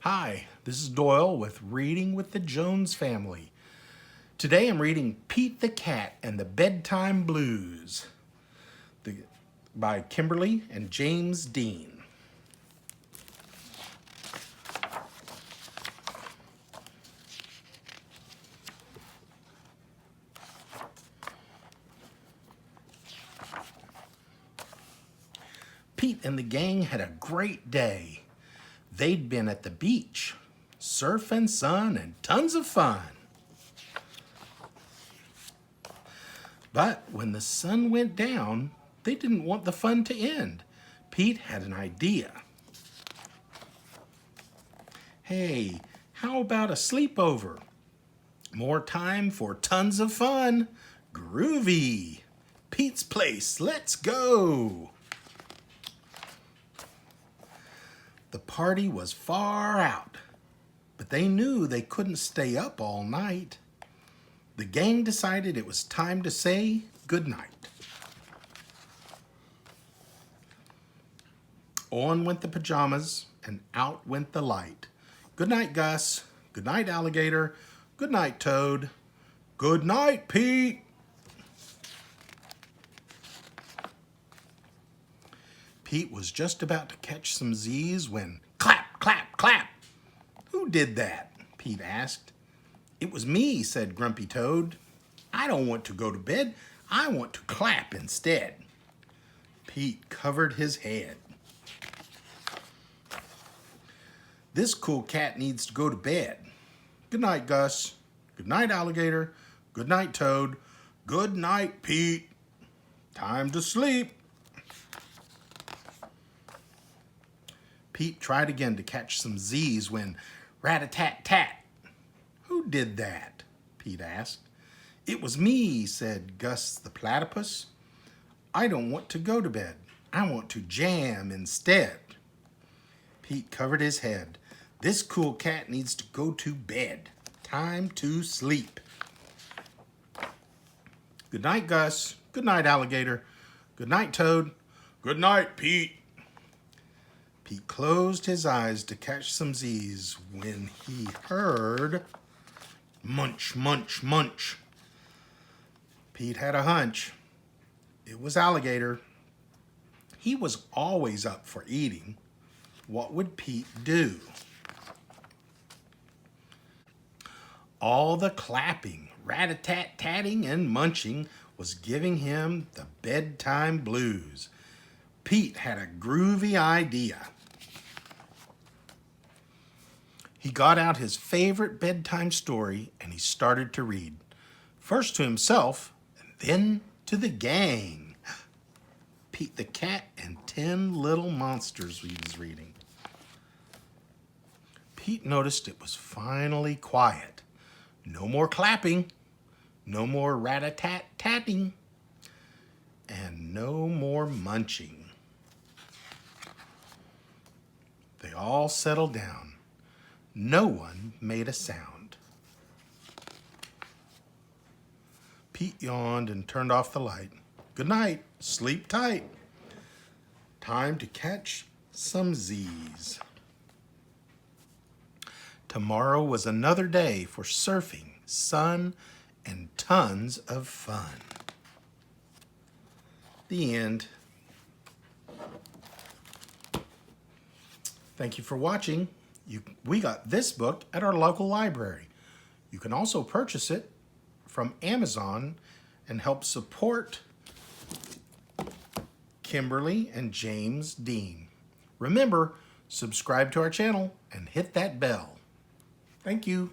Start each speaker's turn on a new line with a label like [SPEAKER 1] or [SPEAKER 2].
[SPEAKER 1] Hi, this is Doyle with Reading with the Jones Family. Today I'm reading Pete the Cat and the Bedtime Blues by Kimberly and James Dean. Pete and the gang had a great day. They'd been at the beach, surf and sun, and tons of fun. But when the sun went down, they didn't want the fun to end. Pete had an idea. Hey, how about a sleepover? More time for tons of fun. Groovy. Pete's place, let's go. The party was far out, but they knew they couldn't stay up all night. The gang decided it was time to say goodnight. On went the pajamas and out went the light. Good night, Gus. Good night, Alligator. Good night, Toad. Good night, Pete. Pete was just about to catch some Z's when clap, clap, clap. Who did that? Pete asked. It was me, said Grumpy Toad. I don't want to go to bed. I want to clap instead. Pete covered his head. This cool cat needs to go to bed. Good night, Gus. Good night, Alligator. Good night, Toad. Good night, Pete. Time to sleep. Pete tried again to catch some Z's when rat-a-tat-tat. Who did that? Pete asked. It was me, said Gus the platypus. I don't want to go to bed. I want to jam instead. Pete covered his head. This cool cat needs to go to bed. Time to sleep. Good night, Gus. Good night, Alligator. Good night, Toad. Good night, Pete. Pete closed his eyes to catch some Z's when he heard munch, munch, munch. Pete had a hunch. It was Alligator. He was always up for eating. What would Pete do? All the clapping, rat-a-tat-tatting, and munching was giving him the bedtime blues. Pete had a groovy idea. He got out his favorite bedtime story and he started to read. First to himself and then to the gang. Pete the Cat and 10 Little Monsters he was reading. Pete noticed it was finally quiet. No more clapping, no more rat-a-tat-tatting, and no more munching. They all settled down. No one made a sound. Pete yawned and turned off the light. Good night, sleep tight. Time to catch some Z's. Tomorrow was another day for surfing, sun, and tons of fun. The end. Thank you for watching. We got this book at our local library. You can also purchase it from Amazon and help support Kimberly and James Dean. Remember, subscribe to our channel and hit that bell. Thank you.